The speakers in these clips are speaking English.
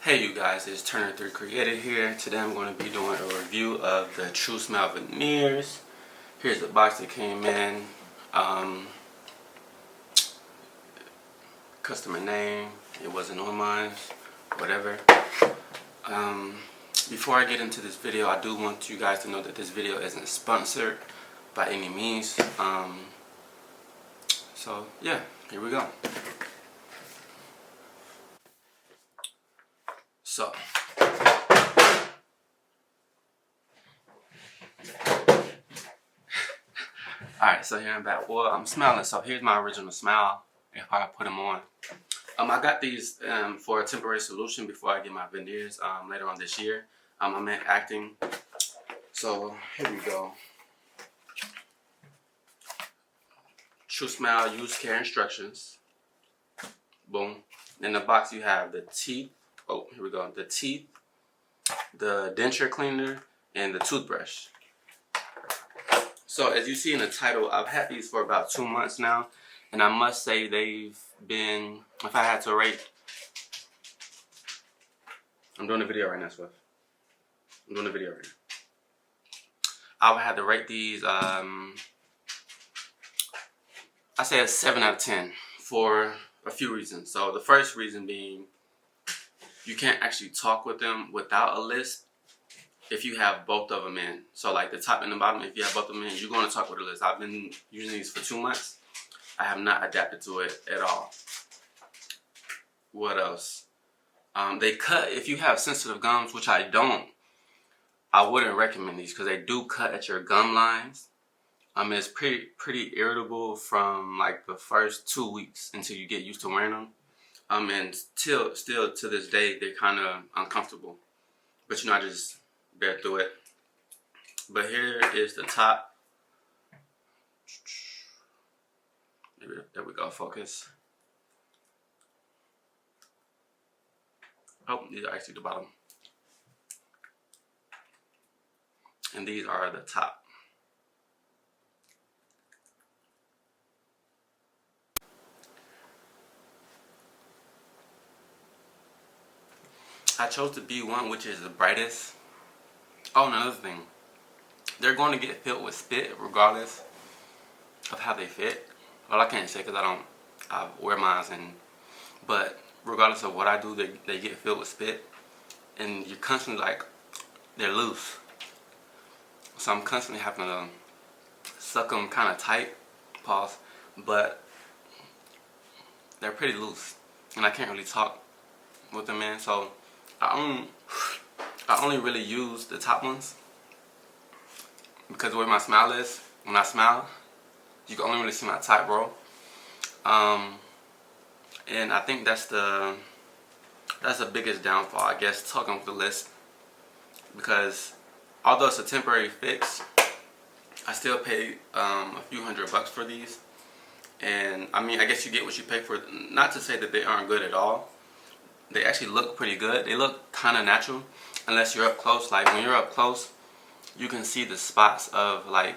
Hey you guys, it's Turner3 Created here. Today I'm going to be doing a review of the Trusmile veneers. Here's the box that came in. Customer name, it wasn't on mine, whatever. Before I get into this video, I do want you guys to know that this video isn't sponsored by any means. So yeah, here we go. So alright, so here I'm back. Well, I'm smiling, so here's my original smile if I put them on. I got these for a temporary solution before I get my veneers later on this year. I'm in acting. So here we go. Trusmile use care instructions. Boom. In the box you have the teeth. Oh, here we go. The teeth, the denture cleaner, and the toothbrush. So as you see in the title, I've had these for about 2 months now, and I must say they've been, if I had to rate, I'm doing a video right now, Swift. I'm doing a video right now. I would have to rate these, I say a 7 out of 10 for a few reasons. So the first reason being, you can't actually talk with them without a lisp if you have both of them in. So like the top and the bottom, if you have both of them in, you're going to talk with a lisp. I've been using these for 2 months. I have not adapted to it at all. What else? They cut, if you have sensitive gums, which I don't, I wouldn't recommend these because they do cut at your gum lines. It's pretty irritable from like the first 2 weeks until you get used to wearing them. And still to this day, they're kind of uncomfortable. But you know, I just bear through it. But here is the top. There we go, focus. Oh, these are actually the bottom. And these are the top. I chose the B1, which is the brightest. Oh, and another thing. They're going to get filled with spit regardless of how they fit. Well, I can't say because I wear mine, but regardless of what I do, they get filled with spit. And you're constantly like, they're loose. So I'm constantly having to suck them kind of tight, pause, but they're pretty loose. And I can't really talk with them in, so I only really use the top ones because the way my smile is, when I smile, you can only really see my top row. And I think that's the biggest downfall, I guess, talking with the lisp, because although it's a temporary fix, I still pay a few $100 for these. And I mean, I guess you get what you pay for. Not to say that they aren't good at all. They actually look pretty good. They look kind of natural unless you're up close. Like when you're up close, you can see the spots of like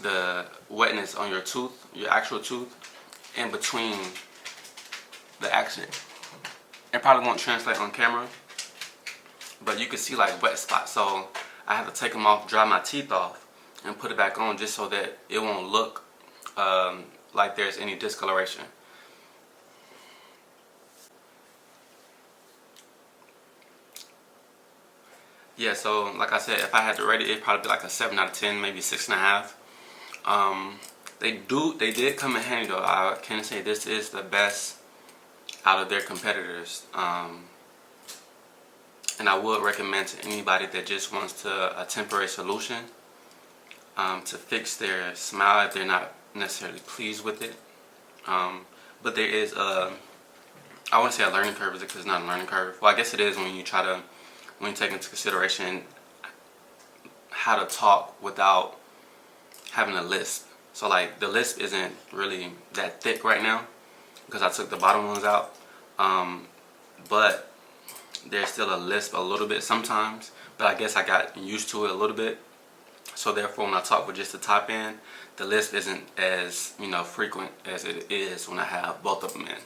the wetness on your tooth, your actual tooth, in between the accent. It probably won't translate on camera, but you can see like wet spots. So I have to take them off, dry my teeth off, and put it back on just so that it won't look like there's any discoloration. Yeah, so like I said, if I had to rate it, it'd probably be like a 7 out of 10, maybe 6.5. They did come in handy though. I can say this is the best out of their competitors. And I would recommend to anybody that just wants a temporary solution to fix their smile if they're not necessarily pleased with it. But there is I wouldn't say a learning curve because it's not a learning curve. Well, I guess it is when you take into consideration how to talk without having a lisp. So like the lisp isn't really that thick right now because I took the bottom ones out. But there's still a lisp a little bit sometimes, but I guess I got used to it a little bit. So therefore, when I talk with just the top end, the lisp isn't as, frequent as it is when I have both of them in.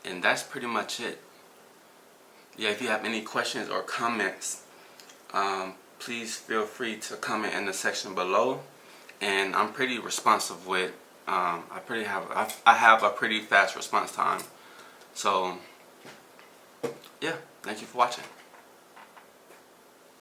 And that's pretty much it. Yeah, if you have any questions or comments, please feel free to comment in the section below. And I'm pretty responsive with, I have a pretty fast response time. So, yeah, thank you for watching.